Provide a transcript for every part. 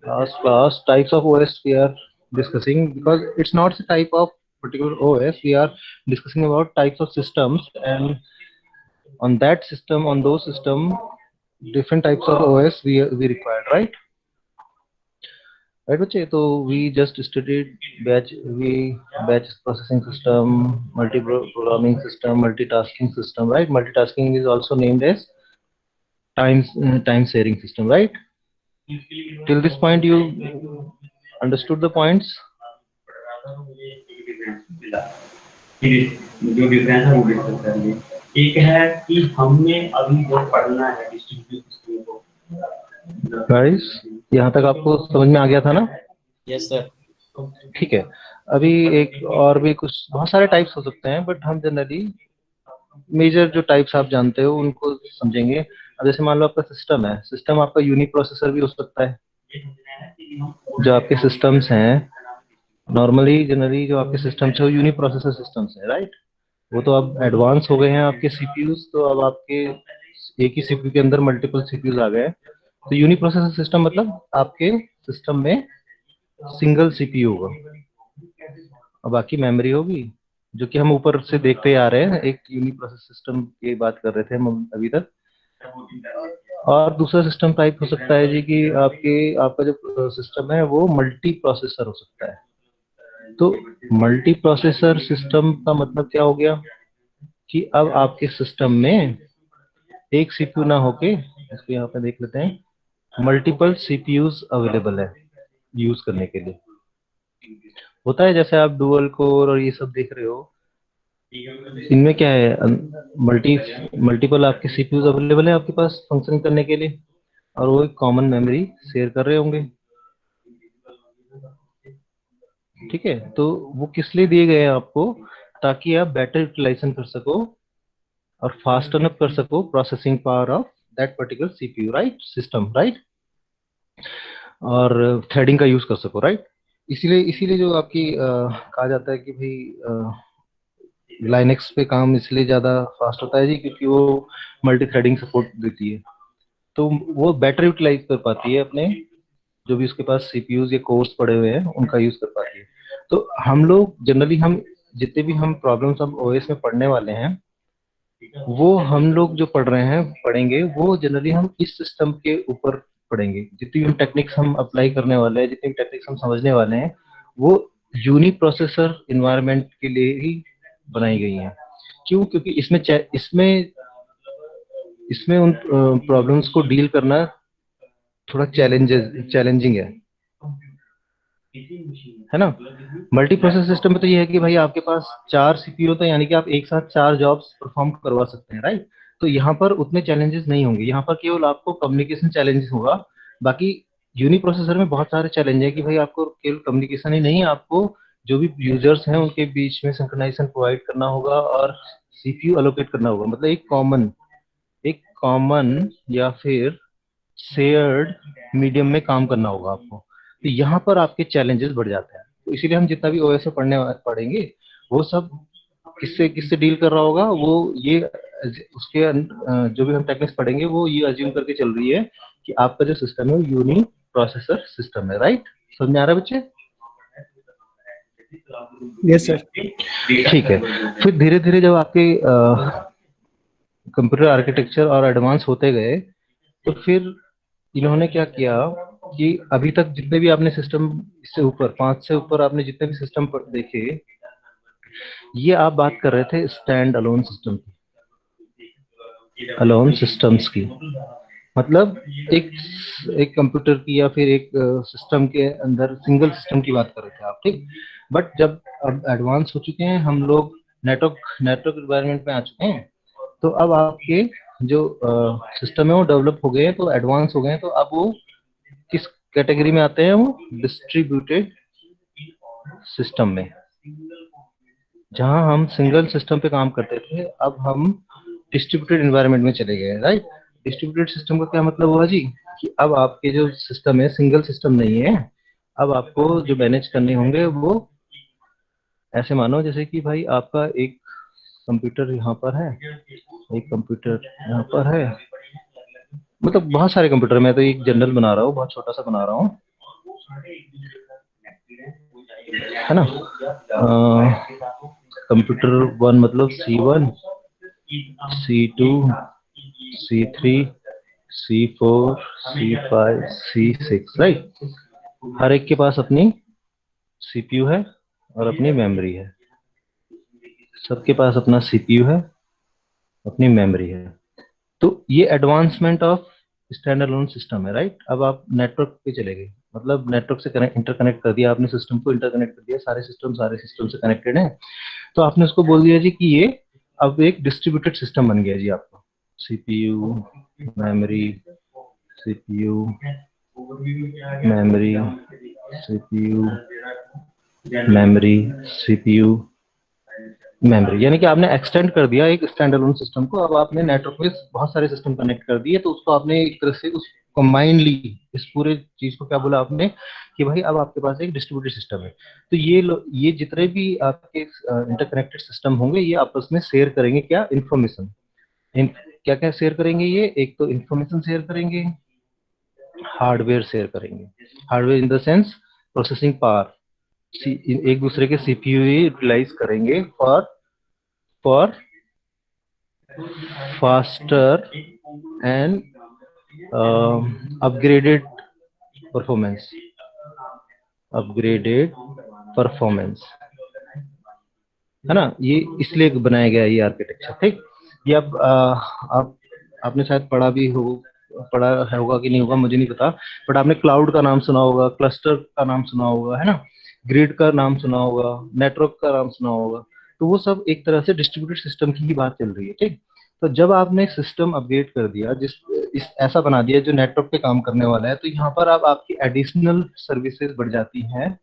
Last class, types of OS we are discussing because it's not the type of particular OS. We are discussing about types of systems, and on that system, on those system, different types of OS we required, right? Right, बच्चे. तो we just studied batch processing system, multi-programming system, multitasking system, right? Multitasking is also named as time sharing system, right? Till this point, you understood the points. जो difference है वो discuss कर लिए। एक है कि हमने अभी जो पढ़ना है डिस्ट्रीब्यूटेड सिस्टम को। गाइस, यहाँ तक आपको समझ में आ गया था ना? Yes sir. ठीक है। अभी एक और भी कुछ बहुत सारे टाइप्स हो सकते हैं, बट हम जनरली मेजर जो टाइप्स आप जानते हो उनको समझेंगे। अब जैसे मान लो आपका सिस्टम है, सिस्टम आपका यूनिप्रोसेसर भी हो सकता है। जो आपके सिस्टम्स हैं नॉर्मली जनरली जो आपके सिस्टम्स है वो यूनिप्रोसेसर सिस्टम्स है, राइट? वो तो अब एडवांस हो गए हैं आपके सीपीयूज, तो अब आपके एक ही सीपीयू के अंदर मल्टीपल सीपीयूज आ गए हैं। तो यूनिप्रोसेसर सिस्टम मतलब आपके सिस्टम में सिंगल सीपीयू होगा और बाकी मेमोरी होगी, जो कि हम ऊपर से देखते आ रहे हैं। एक यूनिप्रोसेसर सिस्टम की बात कर रहे थे हम अभी तक। और दूसरा सिस्टम टाइप हो सकता है जी कि आपका जो सिस्टम है वो मल्टी प्रोसेसर हो सकता है। तो मल्टी प्रोसेसर सिस्टम का मतलब क्या हो गया कि अब आपके सिस्टम में एक सीपीयू ना होके, इसको यहाँ पे देख लेते हैं, मल्टीपल सीपीयूज अवेलेबल है यूज करने के लिए। होता है जैसे आप डुअल कोर और ये सब देख रहे हो, इनमें क्या है, मल्टीपल आपके सीपीयूज अवेलेबल है आपके पास फंक्शन करने के लिए, और वो एक कॉमन मेमोरी शेयर कर रहे होंगे। ठीक है, तो वो किस लिए दिए गए हैं आपको? ताकि आप बेटर यूटिलाइजेशन कर सको और फास्ट अप कर सको processing power of that particular CPU, right? System, right? और थ्रेडिंग का यूज कर सको, राइट? इसीलिए इसीलिए जो आपकी कहा जाता है कि भाई लाइनेक्स पे काम इसलिए ज्यादा फास्ट होता है जी, क्योंकि वो मल्टी थ्रेडिंग सपोर्ट देती है। तो वो बेटर यूटिलाइज कर पाती है अपने जो भी उसके पास सीपीयूज या कोर्स पड़े हुए हैं उनका यूज कर पाती है। तो हम लोग जनरली हम जितने भी हम प्रॉब्लम्स हम ओएस में पढ़ने वाले हैं, वो हम लोग जो पढ़ रहे हैं पढ़ेंगे वो जनरली हम इस सिस्टम के ऊपर पढ़ेंगे। जितनी भी टेक्निक्स हम अप्लाई करने वाले हैं, जितनी भी टेक्निक्स हम समझने वाले हैं, वो यूनी प्रोसेसर इन्वायरमेंट के लिए ही बनाई गई हैं। क्यों? क्योंकि इसमें इसमें उन प्रॉब्लम्स को डील करना थोड़ा चैलेंजिंग है ना? मल्टी प्रोसेस सिस्टम में तो ये है कि भाई आपके पास चार सीपीयू तो यानी कि आप एक साथ चार जॉब्स परफॉर्म करवा सकते हैं, राइट? तो यहाँ पर उतने चैलेंजेस नहीं होंगे, यहाँ पर केवल आपको कम्युनिकेशन चैलेंजेस होगा। बाकी यूनी प्रोसेसर में बहुत सारे चैलेंज है कि भाई आपको केवल कम्युनिकेशन ही नहीं, आपको जो भी यूजर्स हैं उनके बीच में सिंक्रोनाइजेशन प्रोवाइड करना होगा और सीपीयू अलोकेट करना होगा। मतलब एक कॉमन या फिर शेयर्ड मीडियम में काम करना होगा आपको। तो यहाँ पर आपके चैलेंजेस बढ़ जाते हैं। तो इसीलिए हम जितना भी ओएस पढ़ेंगे वो सब किससे किससे डील कर रहा होगा, वो ये जो भी हम टेक्निक्स पढ़ेंगे वो ये अज्यूम करके चल रही है कि आपका जो सिस्टम है वो यूनी प्रोसेसर सिस्टम है, राइट? समझ में आ रहा है बच्चे? Yes sir. ठीक है। फिर धीरे धीरे जब आपके कंप्यूटर आर्किटेक्चर और एडवांस होते गए, तो फिर इन्होंने क्या किया कि अभी तक जितने भी आपने सिस्टम, इससे ऊपर 5 से ऊपर आपने जितने भी सिस्टम देखे, ये आप बात कर रहे थे स्टैंड अलोन सिस्टम की, अलोन सिस्टम्स की। मतलब एक एक कंप्यूटर की या फिर एक सिस्टम के अंदर सिंगल सिस्टम की बात कर रहे थे आप, ठीक? बट जब अब एडवांस हो चुके हैं हम लोग, नेटवर्क एनवायरनमेंट में आ चुके हैं, तो अब आपके जो सिस्टम है वो डेवलप हो गए हैं, तो एडवांस हो गए हैं। तो अब वो किस कैटेगरी में आते हैं? वो डिस्ट्रीब्यूटेड सिस्टम में। जहां हम सिंगल सिस्टम पे काम करते थे, अब हम डिस्ट्रीब्यूटेड एनवायरनमेंट में चले गए, राइट? डिस्ट्रीब्यूटेड सिस्टम का क्या मतलब हुआ जी? कि अब आपके जो सिस्टम है सिंगल सिस्टम नहीं है। अब आपको जो मैनेज करने होंगे वो ऐसे मानो जैसे कि भाई आपका एक कंप्यूटर यहाँ पर है, एक कंप्यूटर यहाँ पर है, मतलब बहुत सारे कंप्यूटर, मैं तो एक जनरल बना रहा हूँ, बहुत छोटा सा बना रहा हूँ। है ना। कंप्यूटर वन मतलब C1, C2, C3, C4, C5, C6, right. हर एक के पास अपनी सीपीयू है और अपनी मेमोरी है। सबके पास अपना सीपीयू है, अपनी मेमोरी है। तो ये advancement of stand alone system है, राइट। अब आप नेटवर्क पे चले गए, मतलब नेटवर्क से कनेक्ट इंटरकनेक्ट कर दिया आपने, सिस्टम को इंटरकनेक्ट कर दिया, सारे सिस्टम से कनेक्टेड हैं। तो आपने उसको बोल दिया जी कि ये अब एक डिस्ट्रीब्यूटेड सिस्टम बन गया जी आपका। CPU, memory, CPU, memory, CPU, memory, CPU, memory, यानी कि आपने एक्सटेंड कर दिया एक स्टैंड अलोन सिस्टम को। अब आपने नेटवर्क में बहुत सारे सिस्टम कनेक्ट कर दिए, तो उसको आपने एक तरह से उस कंबाइनली इस पूरे चीज को क्या बोला आपने कि भाई अब आपके पास एक डिस्ट्रीब्यूटेड सिस्टम है। तो ये जितने भी आपके इंटरकनेक्टेड सिस्टम होंगे ये आपस में शेयर करेंगे क्या, इन्फॉर्मेशन। क्या क्या शेयर करेंगे ये, एक तो इन्फॉर्मेशन शेयर करेंगे, हार्डवेयर शेयर करेंगे। Hardware in the sense processing power, एक दूसरे के सीपीयू यूटिलाइज करेंगे for faster and upgraded performance, upgraded performance, है ना। ये इसलिए बनाया गया है ये आर्किटेक्चर, ठीक। ये अब आप आपने शायद पढ़ा है होगा कि नहीं होगा मुझे नहीं पता, बट आपने क्लाउड का नाम सुना होगा, क्लस्टर का नाम सुना होगा, है ना, ग्रिड का नाम सुना होगा, नेटवर्क का नाम सुना होगा। तो वो सब एक तरह से डिस्ट्रीब्यूटेड सिस्टम की ही बात चल रही है, ठीक। तो जब आपने सिस्टम अपग्रेड कर दिया, जिस इस ऐसा बना दिया जो नेटवर्क पे काम करने वाला है, तो यहाँ पर अब आपकी एडिशनल सर्विसेज बढ़ जाती हैं,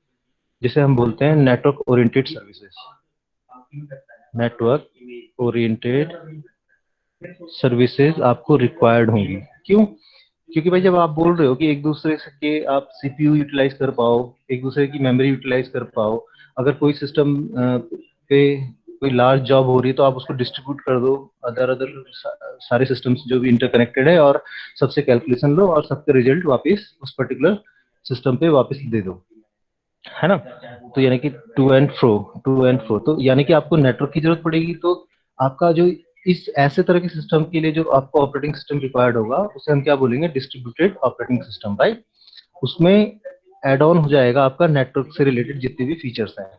जिसे हम बोलते हैं network oriented services. Network oriented services आपको रिक्वायर्ड होंगी। क्यों? क्योंकि भाई जब आप बोल रहे हो कि एक दूसरे से के आप सीपीयू यूटिलाइज कर पाओ, एक दूसरे की मेमोरी यूटिलाइज कर पाओ, अगर कोई सिस्टम पे कोई लार्ज जॉब हो रही है तो आप उसको डिस्ट्रीब्यूट कर दो अदर अदर सारे सिस्टम्स जो भी इंटरकनेक्टेड है, और सबसे कैलकुलेशन लो और सबके रिजल्ट वापस उस पर्टिकुलर सिस्टम पे वापस दे दो, है ना। तो यानी कि टू एंड फ्रो, तो यानी कि आपको नेटवर्क की जरूरत पड़ेगी। तो आपका जो इस ऐसे तरह के सिस्टम के लिए जो आपको ऑपरेटिंग सिस्टम रिक्वायर्ड होगा उसे हम क्या बोलेंगे, डिस्ट्रीब्यूटेड ऑपरेटिंग सिस्टम, राइट। उसमें एड ऑन हो जाएगा आपका नेटवर्क से रिलेटेड जितने भी फीचर्स हैं,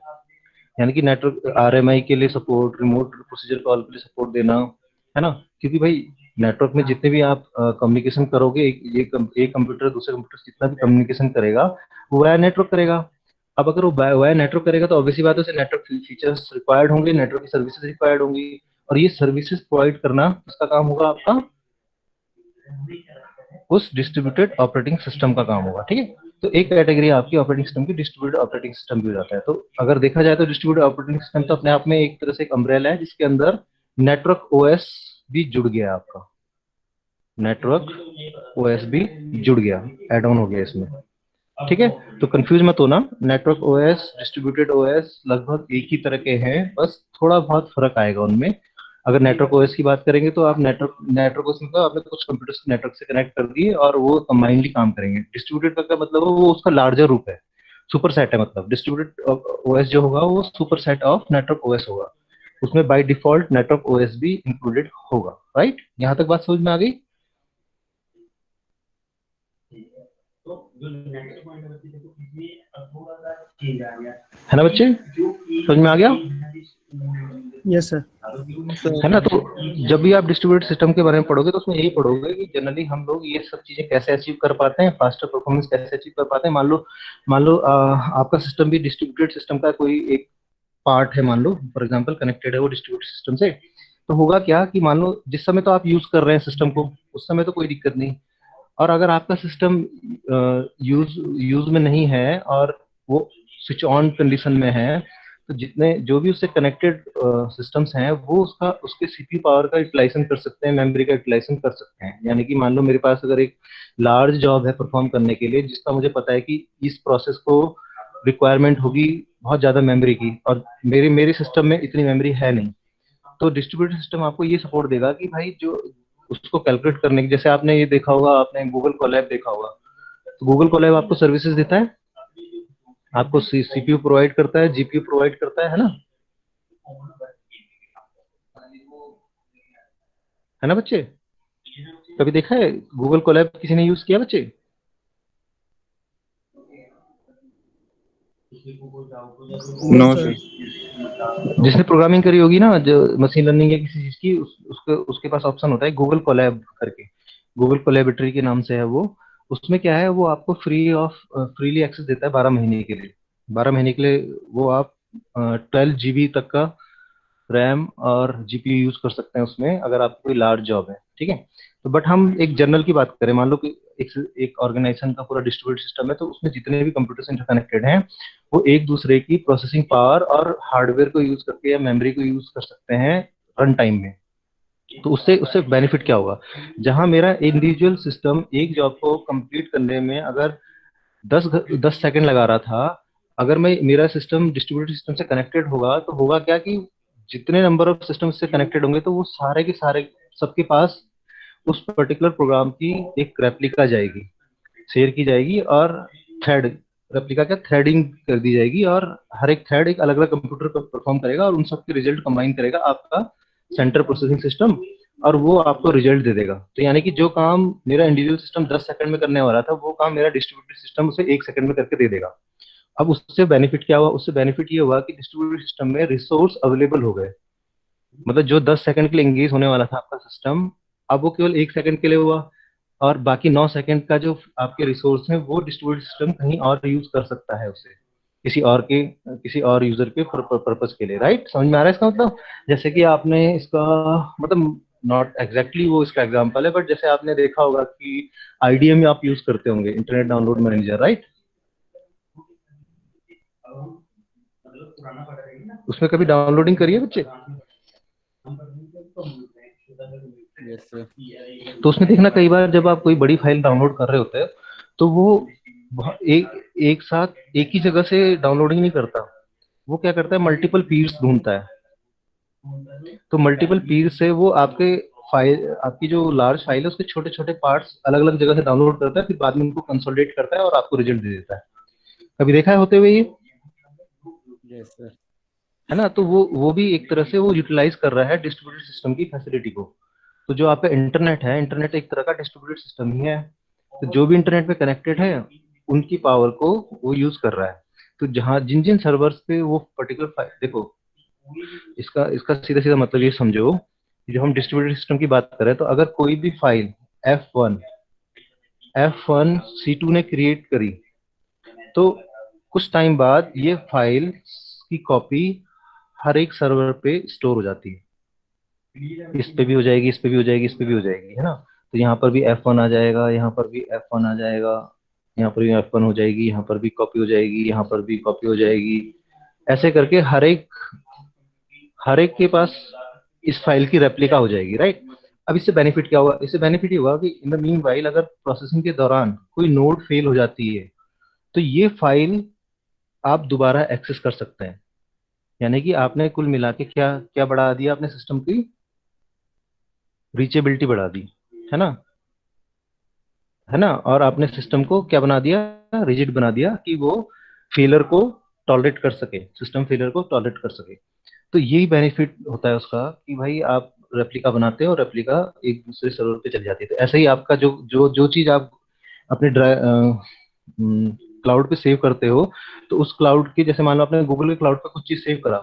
यानी कि नेटवर्क आरएमआई के लिए सपोर्ट, रिमोट प्रोसीजर कॉल के लिए सपोर्ट देना, है ना। क्योंकि भाई नेटवर्क में जितने भी आप कम्युनिकेशन करोगे, एक कंप्यूटर दूसरे कंप्यूटर से जितना भी कम्युनिकेशन करेगा वो वाया नेटवर्क करेगा। अब अगर वो वाया नेटवर्क करेगा तो ऑब्वियसली बात है उसे नेटवर्क फीचर्स रिक्वायर्ड होंगे, नेटवर्क की सर्विसेज रिक्वायर्ड होंगी, और ये सर्विसेज प्रोवाइड करना उसका काम होगा आपका, उस डिस्ट्रीब्यूटेड ऑपरेटिंग सिस्टम का काम होगा, ठीक है। तो एक कैटेगरी आपकी ऑपरेटिंग सिस्टम की डिस्ट्रीब्यूटेड ऑपरेटिंग सिस्टम भी हो जाता है। तो अगर देखा जाए तो डिस्ट्रीब्यूटेड ऑपरेटिंग सिस्टम तो अपने आप में एक तरह से एक अम्ब्रेला है जिसके अंदर नेटवर्क ओएस भी जुड़ गया, आपका नेटवर्क ओएस भी जुड़ गया, एड ऑन हो गया इसमें, ठीक है। तो कंफ्यूज मत होना, नेटवर्क ओएस डिस्ट्रीब्यूटेड ओएस लगभग एक ही तरह के हैं, बस थोड़ा बहुत फर्क आएगा उनमें। अगर नेटवर्क ओएस की बात करेंगे तो आप नेटवर्क ओएस मतलब आपने कुछ कंप्यूटर्स नेटवर्क से कनेक्ट कर दिए और वो कंबाइनली काम करेंगे। डिस्ट्रीब्यूटेड का क्या मतलब है, वो उसका लार्जर रूप है, सुपर सेट है, मतलब डिस्ट्रीब्यूटेड ओएस जो होगा वो super set of network OS होगा, उसमें बाय डिफॉल्ट नेटवर्क ओएस भी इंक्लूडेड होगा, राइट। यहाँ तक बात समझ में आ गई। तो जो नेक्स्ट पॉइंट है देखो इसमें थोड़ा सा चेंज आ गया, है ना बच्चे, समझ में आ गया। Yes sir. है ना। तो जब भी आप डिस्ट्रीब्यूटेड सिस्टम के बारे में पढ़ोगे तो उसमें यही पढ़ोगे कि जनरली हम लोग ये सब चीजें कैसे अचीव कर पाते हैं, फास्टर परफॉर्मेंस कैसे अचीव कर पाते हैं। मान लो आपका सिस्टम भी डिस्ट्रीब्यूटेड सिस्टम का कोई एक पार्ट है, मान लो फॉर एग्जांपल कनेक्टेड है वो डिस्ट्रीब्यूटेड सिस्टम से, तो होगा क्या कि मान लो जिस समय तो आप यूज कर रहे हैं सिस्टम को उस समय तो कोई दिक्कत नहीं, और अगर आपका सिस्टम यूज यूज में नहीं है और वो स्विच ऑन कंडीशन में है, तो जितने जो भी उससे कनेक्टेड सिस्टम्स हैं वो उसके सीपीयू पावर का यूटिलाइजेशन कर सकते हैं, मेमोरी का यूटिलाइजेशन कर सकते हैं। यानी कि मान लो मेरे पास अगर एक लार्ज जॉब है परफॉर्म करने के लिए जिसका मुझे पता है कि इस प्रोसेस को रिक्वायरमेंट होगी बहुत ज्यादा मेमोरी की, और मेरे सिस्टम में इतनी मेमोरी है नहीं, तो डिस्ट्रीब्यूटेड सिस्टम आपको ये सपोर्ट देगा कि भाई जो उसको कैलकुलेट करने की, जैसे आपने ये देखा होगा, आपने गूगल कोलैब देखा होगा, तो गूगल कोलैब आपको सर्विसेज देता है, आपको सीपीयू प्रोवाइड करता है, जीपीयू प्रोवाइड करता है ना? है ना बच्चे? कभी देखा है गूगल कोलैब किसी ने यूज किया बच्चे? No no sir. सर। जिसने प्रोग्रामिंग करी होगी ना, जो मशीन लर्निंग या किसी चीज की, उसके पास ऑप्शन होता है गूगल कोलैब करके। गूगल कोलैबोरेटरी के नाम से है वो। उसमें क्या है, वो आपको फ्रीली एक्सेस देता है 12 महीने के लिए। 12 महीने के लिए वो आप 12 GB तक का रैम और जीपीयू यूज कर सकते हैं उसमें, अगर आपको कोई लार्ज जॉब है, ठीक है। तो बट हम एक जर्नल की बात करें, मान लो कि एक ऑर्गेनाइजेशन का पूरा डिस्ट्रीब्यूटेड सिस्टम है, तो उसमें जितने भी कंप्यूटर्स इंटरकनेक्टेड हैं, वो एक दूसरे की प्रोसेसिंग पावर और हार्डवेयर को यूज करके या मेमोरी को यूज कर सकते हैं रन टाइम में। तो उससे उससे बेनिफिट क्या होगा? जहां मेरा इंडिविजुअल सिस्टम एक जॉब को कंप्लीट करने में अगर 10 सेकंड लगा रहा था, अगर मैं मेरा सिस्टम डिस्ट्रीब्यूटेड सिस्टम से कनेक्टेड होगा, तो होगा क्या कि जितने नंबर ऑफ सिस्टम से कनेक्टेड होंगे, तो वो सारे के सारे सबके पास उस पर्टिकुलर प्रोग्राम की एक रेप्लिका जाएगी, शेयर की जाएगी, और थ्रेड, रेप्लिका क्या, थ्रेडिंग कर दी जाएगी, और हर एक थ्रेड एक अलग अलग कंप्यूटर पर परफॉर्म करेगा और उन सबके रिजल्ट कंबाइन करेगा आपका सेंटर प्रोसेसिंग सिस्टम, और वो आपको रिजल्ट दे देगा। तो यानी कि जो काम मेरा इंडिविजुअल सिस्टम 10 सेकंड में करने वाला था, वो काम मेरा डिस्ट्रीब्यूटेड सिस्टम उसे 1 सेकंड में करके दे देगा। अब उससे बेनिफिट क्या हुआ? उससे बेनिफिट ये हुआ कि डिस्ट्रीब्यूटेड सिस्टम में रिसोर्स अवेलेबल हो गए। मतलब जो 10 सेकंड के लिए एंगेज होने वाला था आपका सिस्टम, अब वो केवल 1 सेकंड के लिए हुआ, और बाकी 9 सेकंड का जो आपके रिसोर्स है, वो डिस्ट्रीब्यूटेड सिस्टम कहीं और यूज कर सकता है उसे, किसी और यूजर के पर्पस के लिए, राइट? समझ में आ रहा है इसका मतलब? जैसे कि आपने इसका मतलब, नॉट एग्जैक्टली वो इसका एग्जांपल है, बट जैसे आपने देखा होगा कि आईडीएम में आप यूज करते होंगे इंटरनेट डाउनलोड मैनेजर, राइट? उसमें कभी डाउनलोडिंग करिए बच्चे? Yes sir. तो उसमें देखना, कई बार जब आप कोई बड़ी फाइल डाउनलोड कर रहे होते हैं, तो वो एक एक साथ एक ही जगह से डाउनलोडिंग नहीं करता। वो क्या करता है, मल्टीपल पीर्स ढूंढता है। तो मल्टीपल पीर से वो आपके फाइल, आपकी जो लार्ज फाइल है, उसके छोटे छोटे पार्ट्स अलग अलग जगह से डाउनलोड करता है, फिर बाद में उनको कंसोलिडेट करता है और आपको रिजल्ट दे देता है। कभी देखा है होते हुए ये? Yes sir. है ना? तो वो भी एक तरह से वो यूटिलाइज कर रहा है डिस्ट्रीब्यूटेड सिस्टम की फैसिलिटी को। तो जो आपका इंटरनेट है, इंटरनेट एक तरह का डिस्ट्रीब्यूटेड सिस्टम ही है। तो जो भी इंटरनेट पे कनेक्टेड है, उनकी पावर को वो यूज कर रहा है। तो जहाँ जिन जिन सर्वर्स पे वो पर्टिकुलर फाइल, देखो, इसका इसका सीधा सीधा मतलब ये समझो कि जो हम डिस्ट्रीब्यूटेड सिस्टम की बात करें, तो अगर कोई भी फाइल F1 C2 ने क्रिएट करी, तो कुछ टाइम बाद ये फाइल की कॉपी हर एक सर्वर पे स्टोर हो जाती है। इस पे भी हो जाएगी, इस पे भी हो जाएगी, इस पे भी हो जाएगी, है ना? तो यहाँ पर भी F1 आ जाएगा, यहाँ पर भी F1 आ जाएगा, यहाँ पर भी F1 हो जाएगी, यहाँ पर भी कॉपी हो जाएगी, यहाँ पर भी कॉपी हो जाएगी। ऐसे करके हर एक के पास इस फाइल की रेप्लिका हो जाएगी, राइट? अब इससे बेनिफिट क्या होगा? इससे बेनिफिट ये होगा कि इन द मीन वाइल, अगर प्रोसेसिंग के दौरान कोई नोड फेल हो जाती है, तो ये फाइल आप दोबारा एक्सेस कर सकते हैं। यानी कि आपने कुल मिला के क्या क्या बढ़ा दिया, अपने सिस्टम की रीचेबिलिटी बढ़ा दी, है ना? है ना? और आपने सिस्टम को क्या बना दिया, रिजिड बना दिया, कि वो फेलर को टॉलरेट कर सके, सिस्टम फेलर को टॉलरेट कर सके। तो यही बेनिफिट होता है उसका, कि भाई आप रेप्लिका बनाते हो और रेप्लिका एक दूसरे सर्वर पे चली जाती है। तो ऐसे ही आपका जो जो जो चीज आप अपने क्लाउड पे सेव करते हो, तो उस क्लाउड की, जैसे मान लो आपने गूगल के क्लाउड पे कुछ चीज सेव करा,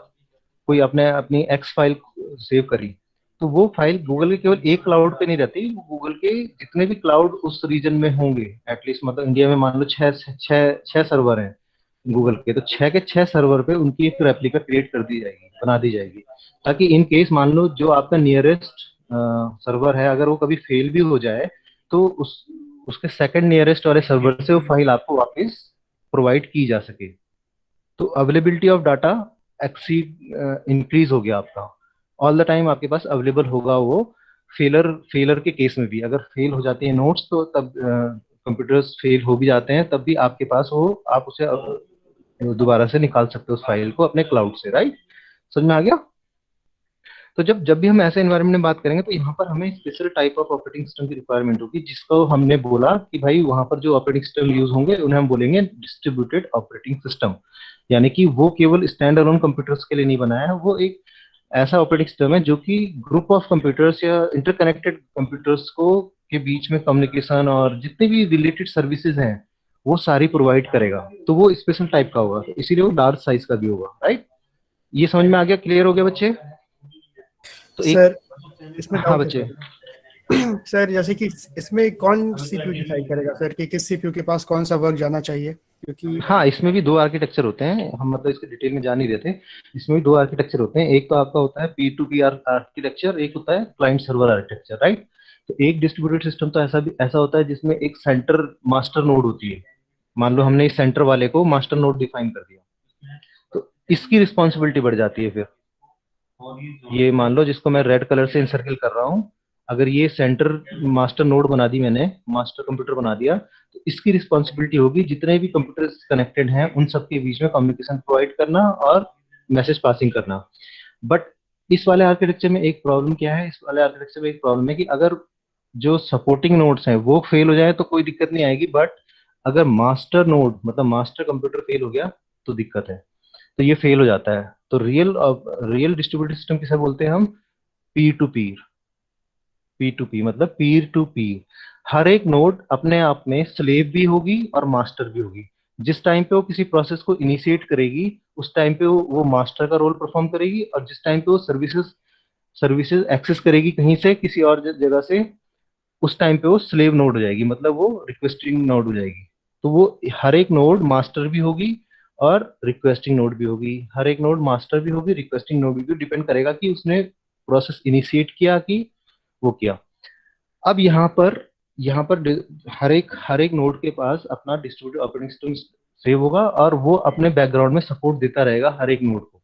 कोई आपने अपनी एक्स फाइल सेव करी, तो वो फाइल गूगल के केवल एक क्लाउड पे नहीं रहती, वो गूगल के जितने भी क्लाउड उस रीजन में होंगे, एटलीस्ट मतलब इंडिया में मान लो छह छह छह सर्वर हैं गूगल के, तो छह के छह सर्वर पे उनकी एक रेप्लिका क्रिएट कर दी जाएगी, बना दी जाएगी, ताकि इन केस मान लो जो आपका नियरेस्ट सर्वर है, अगर वो कभी फेल भी हो जाए, तो उसके सेकंड नियरेस्ट वाले सर्वर से वो फाइल आपको वापस प्रोवाइड की जा सके। तो availability of data exceed increase हो गया आपका। ऑल द टाइम आपके पास अवेलेबल होगा वो। फेलर के केस में भी, अगर फेल हो जाती है नोट्स, तो तब कंप्यूटर्स फेल हो भी जाते हैं, तब भी आपके पास वो, आप उसे दोबारा से निकाल सकते हो उस फाइल को अपने क्लाउड से, राइट? समझ में आ गया? तो जब जब भी हम ऐसे एनवायरनमेंट में बात करेंगे तो यहाँ पर हमें special type of operating system की रिक्वायरमेंट होगी, जिसको हमने बोला कि भाई वहां पर जो ऑपरेटिंग सिस्टम यूज होंगे उन्हें हम बोलेंगे डिस्ट्रीब्यूटेड ऑपरेटिंग सिस्टम। यानी कि वो केवल स्टैंड अलोन कंप्यूटर्स के लिए नहीं बनाया है, वो एक ऐसा ऑपरेटिंग सिस्टम है जो कि ग्रुप ऑफ कंप्यूटर्स या इंटरकनेक्टेड कंप्यूटर्स को के बीच में कम्युनिकेशन और जितनी भी रिलेटेड सर्विसेज हैं वो सारी प्रोवाइड करेगा। तो वो स्पेशल टाइप का होगा, इसीलिए वो लार्ज साइज का भी होगा, राइट। ये समझ में आ गया, क्लियर हो गया बच्चे? तो एक, सर इसमें हाँ डाउट है बच्चे। सर। सर जैसे कि इसमें कौन सीपीयू डिसाइड करेगा सर कि किस सीपीयू के पास कौन सा वर्क जाना चाहिए, क्योंकि हाँ, इसमें भी दो आर्किटेक्चर होते हैं, हम मतलब इसके डिटेल में जा नहीं रहे थे। इसमें भी दो आर्किटेक्चर होते हैं, एक तो आपका होता है पी टू पी आर्किटेक्चर, एक होता है क्लाइंट सर्वर आर्किटेक्चर, राइट। तो एक डिस्ट्रीब्यूटेड सिस्टम तो ऐसा होता है जिसमें एक सेंटर मास्टर नोड होती है। मान लो हमने इस सेंटर वाले को मास्टर नोड डिफाइन कर दिया, तो इसकी रिस्पॉन्सिबिलिटी बढ़ जाती है फिर। ये मान लो जिसको मैं रेड कलर से इंसर्किल कर रहा हूँ, अगर ये सेंटर मास्टर नोड बना दी मैंने, मास्टर कंप्यूटर बना दिया, तो इसकी रिस्पॉन्सिबिलिटी होगी जितने भी कंप्यूटर कनेक्टेड हैं उन सबके बीच में कम्युनिकेशन प्रोवाइड करना और मैसेज पासिंग करना। बट इस वाले आर्किटेक्चर में एक प्रॉब्लम क्या है, इस वाले आर्किटेक्चर में एक प्रॉब्लम है कि अगर जो सपोर्टिंग नोड्स हैं वो फेल हो जाए तो कोई दिक्कत नहीं आएगी, बट अगर मास्टर नोड मतलब मास्टर कंप्यूटर फेल हो गया तो दिक्कत है, तो ये फेल हो जाता है। तो रियल रियल डिस्ट्रीब्यूटेड सिस्टम किसे बोलते हैं हम? पीर to Pir. P to P मतलब पीर टू पीर। हर एक नोड अपने आप में स्लेव भी होगी और मास्टर भी होगी। जिस टाइम पे वो किसी प्रोसेस को इनिशिएट करेगी उस टाइम पे वो मास्टर का रोल परफॉर्म करेगी, और जिस टाइम पे वो सर्विसेज सर्विसेज एक्सेस करेगी कहीं से किसी और जगह से, उस टाइम पे वो स्लेव नोड हो जाएगी, मतलब वो रिक्वेस्टिंग नोड हो जाएगी। तो वो हर एक नोड मास्टर भी होगी और रिक्वेस्टिंग नोड भी होगी, हर एक नोड मास्टर भी होगी, रिक्वेस्टिंग नोड भी, डिपेंड करेगा कि उसने प्रोसेस इनिशिएट किया कि वो किया। अब यहाँ पर हर एक नोड के पास अपना डिस्ट्रीब्यूटेड ऑपरेटिंग सिस्टम सेव होगा और वो अपने बैकग्राउंड में सपोर्ट देता रहेगा हर एक नोड को।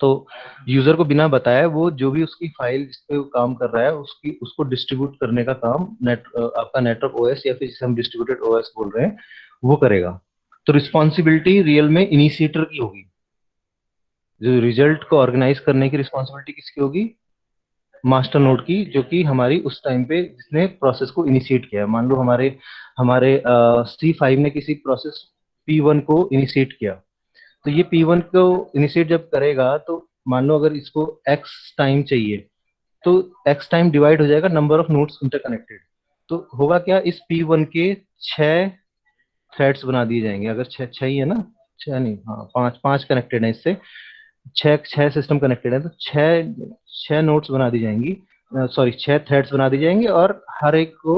तो यूजर को बिना बताए वो जो भी उसकी फाइल जिस पे वो काम कर रहा है उसकी उसको डिस्ट्रीब्यूट करने का काम आपका नेटवर्क ओएस या फिर जिसे हम डिस्ट्रीब्यूटेड ओएस बोल रहे हैं वो करेगा। तो रिस्पॉन्सिबिलिटी रियल में इनिशिएटर की होगी, जो रिजल्ट को ऑर्गेनाइज करने की रिस्पॉन्सिबिलिटी किसकी होगी? मास्टर नोड की, जो कि हमारी उस टाइम पे जिसने प्रोसेस को इनिशिएट किया है। मान लो हमारे हमारे C5 ने किसी प्रोसेस P1 को इनिशिएट किया, तो ये P1 को इनिशिएट जब करेगा तो मान लो अगर इसको X टाइम चाहिए, तो X टाइम डिवाइड हो जाएगा नंबर ऑफ नोड्स इंटरकनेक्टेड। तो होगा क्या, इस P1 के 6 थ्रेड्स बना दिए जाएंगे, अगर छह छह ही है ना, छह नहीं, हाँ पांच पांच कनेक्टेड है इससे, छह छह सिस्टम कनेक्टेड है, तो छह छह नोड्स बना दी जाएंगी, सॉरी छह थ्रेड्स बना दी जाएंगी, और हर एक को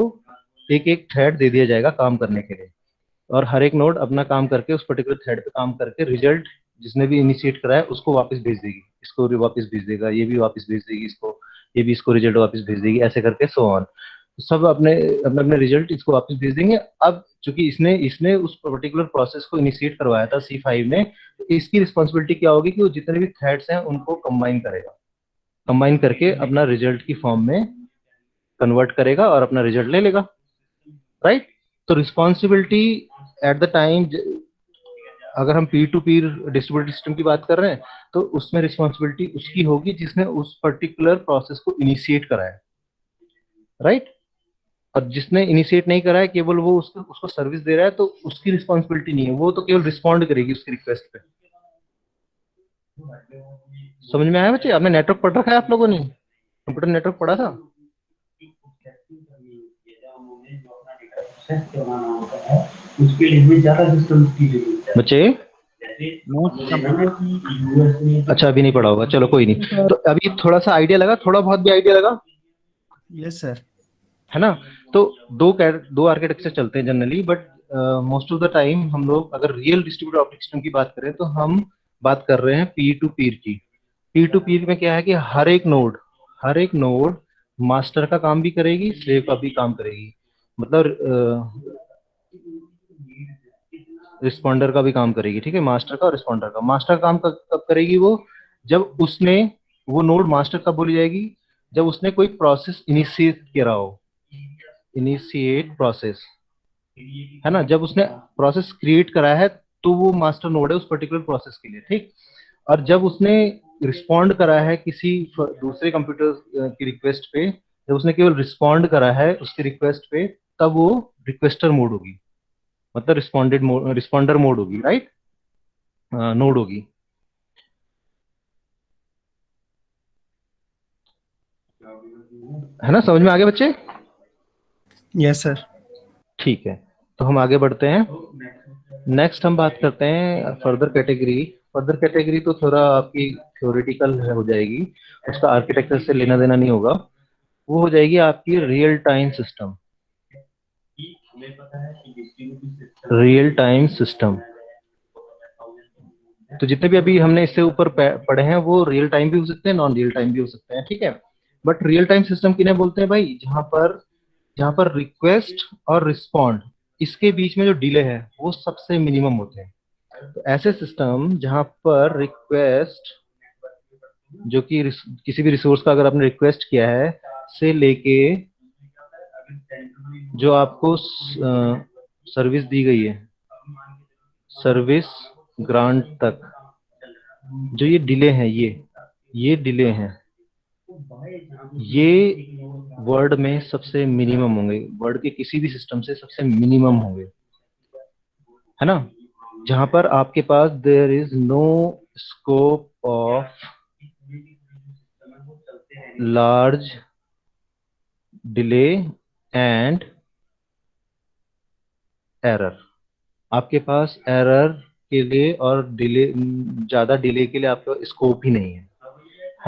एक एक थ्रेड दे दिया जाएगा काम करने के लिए। और हर एक नोड अपना काम करके उस पर्टिकुलर थ्रेड पे काम करके रिजल्ट जिसने भी इनिशिएट करा है उसको वापस भेज देगी, इसको भी वापस भेज देगा, ये भी वापस भेज देगी इसको, ये भी इसको रिजल्ट वापस भेज देगी, ऐसे करके सो ऑन। सब अपने अपने अपने रिजल्ट इसको वापस भेज देंगे। अब चूंकि इसने इसने उस पर्टिकुलर प्रोसेस को इनिशिएट करवाया था C5 ने, तो इसकी रिस्पॉन्सिबिलिटी क्या होगी कि वो जितने भी थ्रेड्स हैं उनको कंबाइन करेगा, कंबाइन करके अपना रिजल्ट की फॉर्म में कन्वर्ट करेगा और अपना रिजल्ट ले लेगा, राइट। तो रिस्पॉन्सिबिलिटी एट द टाइम, अगर हम पीर टू पीर डिस्ट्रीब्यूटेड सिस्टम की बात कर रहे हैं तो उसमें रिस्पॉन्सिबिलिटी उसकी होगी जिसने उस पर्टिकुलर प्रोसेस को इनिशिएट करा है, राइट। और जिसने इनिशिएट नहीं करा है, केवल वो उसको उसको सर्विस दे रहा है, तो उसकी रिस्पॉन्सिबिलिटी नहीं है, वो तो केवल रिस्पॉन्ड करेगी उसकी रिक्वेस्ट पे। समझ में आया बच्चे? आपने नेटवर्क पढ़ रखा है आप लोगों ने? कंप्यूटर नेटवर्क पढ़ा था? उसके लिए भी ज्यादा सिस्टम्स की जरूरत है बच्चे अच्छा अभी नहीं पढ़ा होगा, चलो कोई नहीं। तो अभी थोड़ा सा आइडिया लगा, थोड़ा बहुत भी आइडिया लगा, यस सर। है ना? तो दो आर्किटेक्चर चलते हैं generally, but most of the time हम लोग अगर रियल डिस्ट्रीब्यूटेड ऑपरेटिंग सिस्टम की बात करें तो हम बात कर रहे हैं पीर टू पीर की। पीर टू पीर में क्या है कि हर एक नोड मास्टर का काम भी करेगी, स्लेव का भी काम करेगी, मतलब रिस्पॉन्डर का भी काम करेगी, ठीक है, मास्टर का और रिस्पॉन्डर का। मास्टर काम कब करेगी वो? जब उसने, वो नोड मास्टर कब बोली जाएगी? जब उसने कोई प्रोसेस इनिशिएट करा हो, इनिशिएट प्रोसेस, है ना, जब उसने प्रोसेस क्रिएट करा है तो वो मास्टर नोड है उस पर्टिकुलर प्रोसेस के लिए, ठीक। और जब उसने रिस्पॉन्ड करा है किसी दूसरे कंप्यूटर की रिक्वेस्ट पे, जब उसने केवल रिस्पॉन्ड करा है उसकी रिक्वेस्ट पे, तब वो रिक्वेस्टर मोड होगी, मतलब रिस्पॉन्डेड मोड, रिस्पॉन्डर मोड होगी, राइट, नोड होगी। है ना, समझ में आ गया बच्चे? Yes sir. ठीक है, तो हम आगे बढ़ते हैं। नेक्स्ट हम बात करते हैं फर्दर कैटेगरी। फर्दर कैटेगरी तो थोड़ा आपकी थ्योरेटिकल हो जाएगी, उसका आर्किटेक्चर से लेना देना नहीं होगा। वो हो जाएगी आपकी real time system. Real time system, तो जितने भी अभी हमने इससे ऊपर पढ़े हैं वो रियल टाइम भी हो सकते हैं, नॉन रियल टाइम भी हो सकते हैं, ठीक है। बट रियल टाइम सिस्टम किन्हें बोलते हैं भाई? जहां पर रिक्वेस्ट और रिस्पॉन्ड, इसके बीच में जो डिले है वो सबसे मिनिमम होते हैं। तो ऐसे सिस्टम जहां पर रिक्वेस्ट, जो कि किसी भी रिसोर्स का अगर आपने रिक्वेस्ट किया है, से लेके जो आपको सर्विस दी गई है, सर्विस ग्रांट तक, जो ये डिले हैं, ये डिले हैं, ये वर्ड में सबसे मिनिमम होंगे, वर्ड के किसी भी सिस्टम से सबसे मिनिमम होंगे, है ना। जहां पर आपके पास there is no scope of large delay and error. आपके पास एरर के लिए और डिले, ज्यादा डिले के लिए आपके पास स्कोप ही नहीं है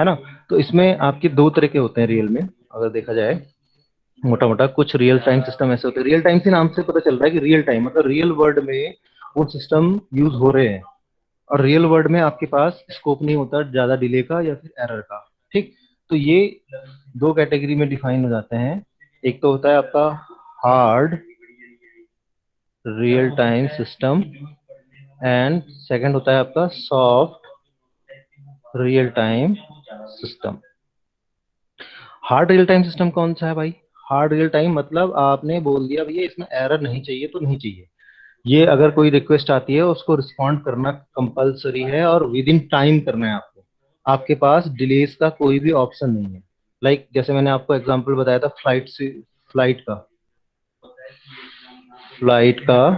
ना। तो इसमें आपके दो तरह के होते हैं रियल में, अगर देखा जाए मोटा मोटा। कुछ रियल टाइम सिस्टम ऐसे होते हैं, रियल टाइम से नाम से पता चल रहा है कि रियल टाइम मतलब रियल वर्ल्ड में वो सिस्टम यूज हो रहे हैं, और रियल वर्ल्ड में आपके पास स्कोप नहीं होता ज्यादा डिले का या फिर एरर का, ठीक। तो ये दो कैटेगरी में डिफाइन हो जाते हैं। एक तो होता है आपका hard real time system, and second होता है आपका soft real time system. Hard real time system कौन सा है भाई? हार्ड रियल टाइम मतलब आपने बोल दिया भैया इसमें एरर नहीं चाहिए तो नहीं चाहिए, ये अगर कोई रिक्वेस्ट आती है उसको रिस्पॉन्ड करना कंपलसरी है और विद इन टाइम करना है आपको, आपके पास डिलेस का कोई भी ऑप्शन नहीं है। लाइक जैसे मैंने आपको एग्जांपल बताया था फ्लाइट का फ्लाइट का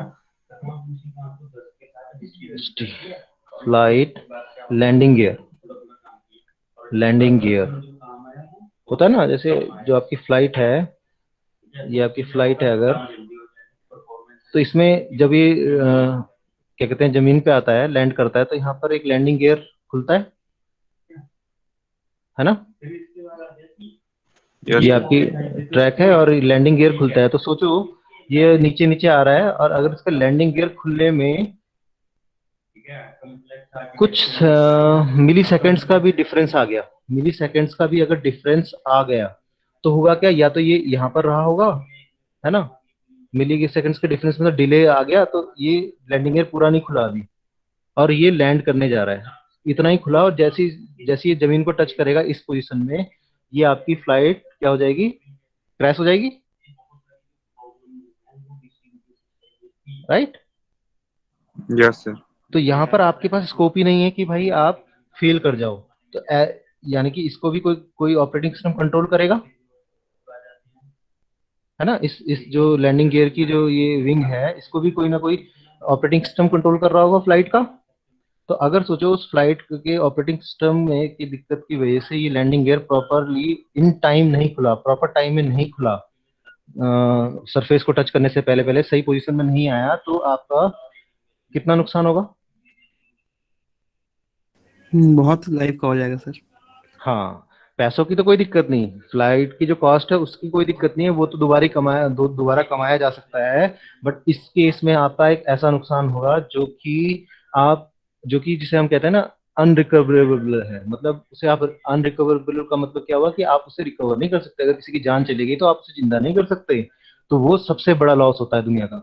फ्लाइट लैंडिंग गियर होता है ना। जैसे जो आपकी फ्लाइट है, ये आपकी फ्लाइट है अगर, तो इसमें जब ये क्या कहते हैं जमीन पे आता है, लैंड करता है, तो यहाँ पर एक लैंडिंग गियर खुलता है ना। ये आपकी ट्रैक है और लैंडिंग गियर खुलता है, तो सोचो ये नीचे नीचे आ रहा है, और अगर इसका लैंडिंग गियर खुलने में कुछ मिली सेकेंड्स का भी डिफरेंस आ गया, मिली सेकेंड्स का भी अगर डिफरेंस आ गया, तो होगा क्या, या तो ये यहाँ पर रहा होगा, है ना, मिली सेकेंड्स के डिफरेंस में डिले आ गया, तो ये लैंडिंग गियर पूरा नहीं खुला अभी, और ये लैंड करने जा रहा है, इतना ही खुला, और जैसी जैसी ये जमीन को टच करेगा इस पोजीशन में, ये आपकी फ्लाइट क्या हो जाएगी? क्रैश हो जाएगी, राइट। Yes sir. तो यहाँ पर आपके पास स्कोप ही नहीं है कि भाई आप फेल कर जाओ, तो यानी कि इसको भी कोई कोई ऑपरेटिंग सिस्टम कंट्रोल करेगा, है ना। इस जो लैंडिंग गियर की जो ये विंग है, इसको भी कोई ना कोई ऑपरेटिंग सिस्टम कंट्रोल कर रहा होगा फ्लाइट का। तो अगर सोचो उस फ्लाइट के ऑपरेटिंग सिस्टम में की दिक्कत की वजह से ये landing gear properly in time नहीं खुला, प्रॉपर टाइम में नहीं खुला, सरफेस को टच करने से पहले पहले सही पोजीशन में नहीं आया, तो आपका कितना नुकसान होगा? बहुत लाइफ का हो जाएगा सर। हाँ, पैसों की तो कोई दिक्कत नहीं, फ्लाइट की जो कॉस्ट है उसकी कोई दिक्कत नहीं है, वो तो दोबारा कमाया जा सकता है। बट इस केस में आपका एक ऐसा नुकसान होगा जो कि जिसे हम कहते हैं ना अनरिकवरेबल है, मतलब उसे आप अनरिकवरेबल का मतलब क्या हुआ कि आप उसे रिकवर नहीं कर सकते, अगर किसी की जान चली गई तो आप उसे जिंदा नहीं कर सकते, तो वो सबसे बड़ा लॉस होता है दुनिया का।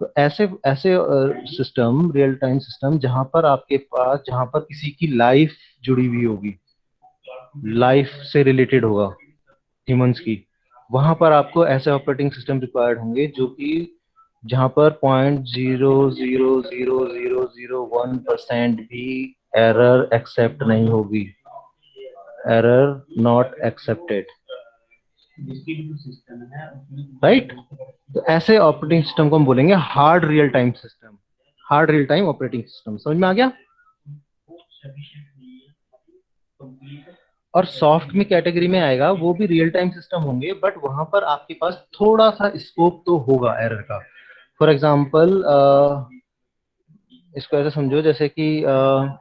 तो ऐसे ऐसे सिस्टम, रियल टाइम सिस्टम, जहां पर किसी की लाइफ जुड़ी हुई होगी, लाइफ से रिलेटेड होगा ह्यूमंस की, वहां पर आपको ऐसे ऑपरेटिंग सिस्टम रिक्वायर्ड होंगे जो कि जहां पर 0.0000001% भी एरर एक्सेप्ट नहीं होगी, एरर नॉट एक्सेप्टेड, सिस्टम है उसमें राइट। तो ऐसे ऑपरेटिंग सिस्टम को हम बोलेंगे hard real time system, hard real time operating system. समझ में आ गया। और सॉफ्ट में कैटेगरी में आएगा, वो भी रियल टाइम सिस्टम होंगे, बट वहां पर आपके पास थोड़ा सा स्कोप तो होगा एरर का। फॉर एग्जाम्पल इसको ऐसे समझो जैसे कि आप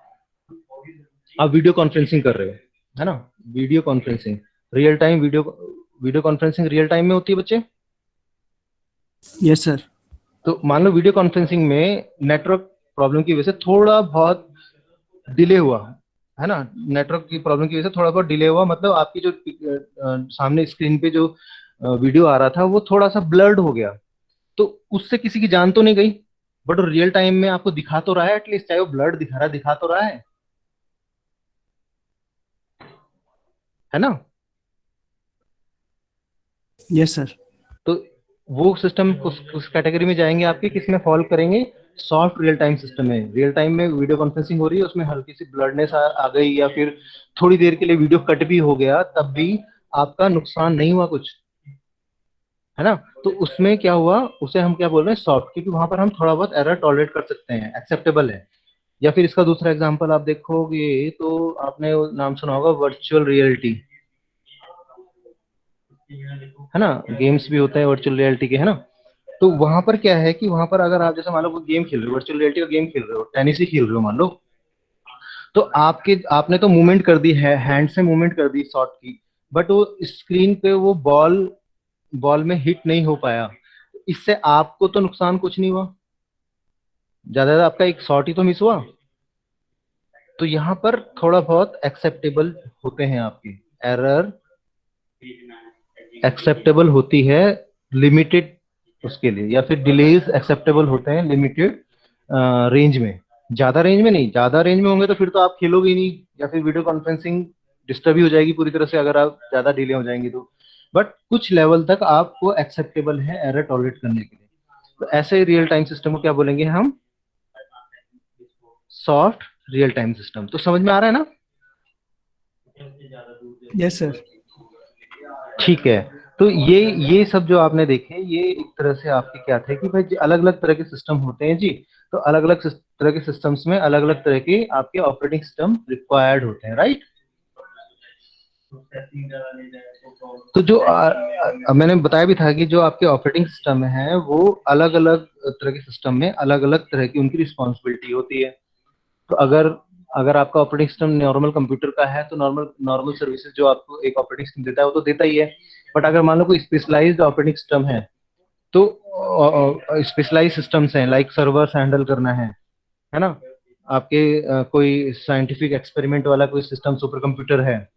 वीडियो कॉन्फ्रेंसिंग कर रहे हो, है ना, video conferencing real time, video video conferencing real time में होती है बच्चे। Yes sir. तो मान लो वीडियो कॉन्फ्रेंसिंग में नेटवर्क प्रॉब्लम की वजह से थोड़ा बहुत डिले हुआ, है ना, नेटवर्क की प्रॉब्लम की वजह से थोड़ा बहुत डिले हुआ, मतलब आपकी जो सामने स्क्रीन पे जो वीडियो आ रहा था वो थोड़ा सा ब्लर्ड हो गया, तो उससे किसी की जान तो नहीं गई, बट रियल टाइम में आपको दिखा तो रहा है एटलीस्ट, चाहे वो ब्लर्ड दिखा रहा, दिखा तो रहा है ना। Yes sir. तो वो सिस्टम उस कैटेगरी में जाएंगे आपके, किसमें फॉल करेंगे, सॉफ्ट रियल टाइम सिस्टम में। रियल टाइम में वीडियो कॉन्फ्रेंसिंग हो रही है, उसमें हल्की सी ब्लडनेस आ गई, या फिर थोड़ी देर के लिए वीडियो कट भी हो गया, तब भी आपका नुकसान नहीं हुआ कुछ, है ना। तो उसमें क्या हुआ, उसे हम क्या बोल रहे हैं, सॉफ्ट, क्योंकि वहां पर हम थोड़ा बहुत एरर टॉलरेट कर सकते हैं, एक्सेप्टेबल है। या फिर इसका दूसरा एग्जांपल आप देखोगे तो आपने वो नाम सुना होगा, वर्चुअल रियलिटी, है ना, गेम्स भी होते हैं वर्चुअल रियलिटी के, है ना। तो वहां पर क्या है कि वहां पर अगर आप जैसे मान लो कोई गेम खेल रहे हो, वर्चुअल रियलिटी का गेम खेल रहे हो, टेनिस ही खेल रहे हो मान लो, तो आपने तो मूवमेंट कर दी है, हैंड से मूवमेंट कर दी शॉट की, बट वो स्क्रीन पे वो बॉल बॉल में हिट नहीं हो पाया, इससे आपको तो नुकसान कुछ नहीं हुआ, ज्यादा ज्यादा आपका एक शॉट ही तो मिस हुआ। तो यहाँ पर थोड़ा बहुत एक्सेप्टेबल होते हैं आपके एरर, एक्सेप्टेबल होती है लिमिटेड उसके लिए, या फिर डिलेज एक्सेप्टेबल होते हैं लिमिटेड रेंज में, ज्यादा रेंज में नहीं। ज्यादा रेंज में होंगे तो फिर तो आप खेलोगे ही नहीं, या फिर वीडियो कॉन्फ्रेंसिंग डिस्टर्ब ही हो जाएगी पूरी तरह से, अगर आप ज्यादा डिले हो जाएंगे तो। बट कुछ लेवल तक आपको एक्सेप्टेबल है एरर टॉलरेट करने के लिए। तो ऐसे रियल टाइम सिस्टम को क्या बोलेंगे हम, सॉफ्ट रियल टाइम सिस्टम। तो समझ में आ रहा है ना। Yes sir. ठीक है। तो ये सब जो आपने देखे, ये एक तरह से आपके क्या थे कि भाई अलग अलग तरह के सिस्टम होते हैं जी। तो अलग अलग तरह के सिस्टम्स में अलग अलग तरह के आपके ऑपरेटिंग सिस्टम रिक्वायर्ड होते हैं, राइट। तो जो मैंने बताया भी था कि जो आपके ऑपरेटिंग सिस्टम है वो अलग अलग तरह के सिस्टम में अलग अलग तरह की उनकी रिस्पॉन्सिबिलिटी होती है। तो अगर अगर आपका ऑपरेटिंग सिस्टम नॉर्मल कंप्यूटर का है, तो नॉर्मल नॉर्मल सर्विसेज जो आपको एक ऑपरेटिंग सिस्टम देता है वो तो देता ही है। बट अगर मान लो कोई स्पेशलाइज्ड ऑपरेटिंग सिस्टम है, तो स्पेशलाइज सिस्टम्स हैं, लाइक सर्वर्स हैंडल करना है ना, आपके कोई साइंटिफिक एक्सपेरिमेंट वाला कोई सिस्टम सुपर कंप्यूटर है,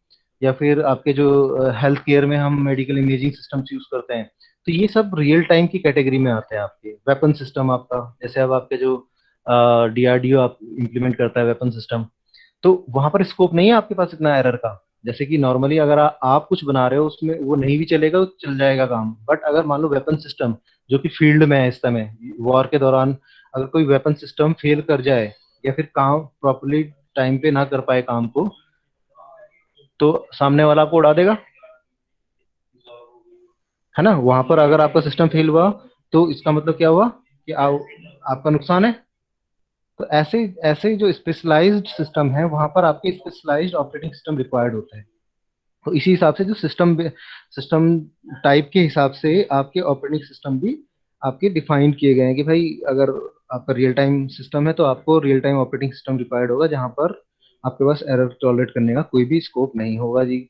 या फिर आपके जो हेल्थ केयर में हम मेडिकल इमेजिंग सिस्टम्स यूज करते हैं, तो ये सब रियल टाइम की कैटेगरी में आते हैं। आपके वेपन सिस्टम आपका, जैसे अब आपके जो डीआरडीओ आप इम्प्लीमेंट करता है वेपन सिस्टम, तो वहां पर स्कोप नहीं है आपके पास इतना एरर का। जैसे कि नॉर्मली अगर आप कुछ बना रहे हो उसमें वो नहीं भी चलेगा, वो चल जाएगा काम। बट अगर मान लो वेपन सिस्टम जो कि फील्ड में है इस समय वॉर के दौरान, अगर कोई वेपन सिस्टम फेल कर जाए, या फिर काम प्रॉपरली टाइम पे ना कर पाए काम को, तो सामने वाला आपको उड़ा देगा, है ना। वहां पर अगर आपका सिस्टम फेल हुआ, तो इसका मतलब क्या हुआ कि आपका नुकसान है। तो ऐसे ऐसे जो स्पेशलाइज्ड सिस्टम है वहां पर आपके स्पेशलाइज्ड ऑपरेटिंग सिस्टम रिक्वायर्ड होते हैं। तो इसी हिसाब से जो सिस्टम सिस्टम टाइप के हिसाब से आपके ऑपरेटिंग सिस्टम भी आपके डिफाइन किए गए हैं कि भाई अगर आपका रियल टाइम सिस्टम है तो आपको real time operating system required होगा, जहां पर आपके पास एरर टॉलरेट करने का कोई भी स्कोप नहीं होगा जी,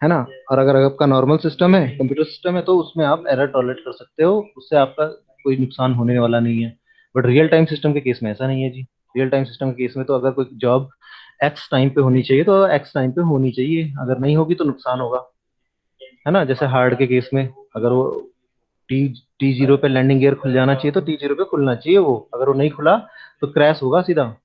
है ना। और अगर आपका नॉर्मल सिस्टम है, कंप्यूटर सिस्टम है, तो उसमें आप एरर टॉलरेट कर सकते हो, उससे आपका कोई नुकसान होने वाला नहीं है। बट रियल टाइम सिस्टम के केस में ऐसा नहीं है जी। रियल टाइम सिस्टम के केस में तो अगर कोई जॉब एक्स टाइम पे होनी चाहिए तो एक्स टाइम पे होनी चाहिए, अगर नहीं होगी तो नुकसान होगा, है ना। जैसे हार्ड के केस में अगर वो टी टी जीरो पे लैंडिंग गियर खुल जाना चाहिए तो टी जीरो पे खुलना चाहिए, वो अगर वो नहीं खुला तो क्रैश होगा सीधा।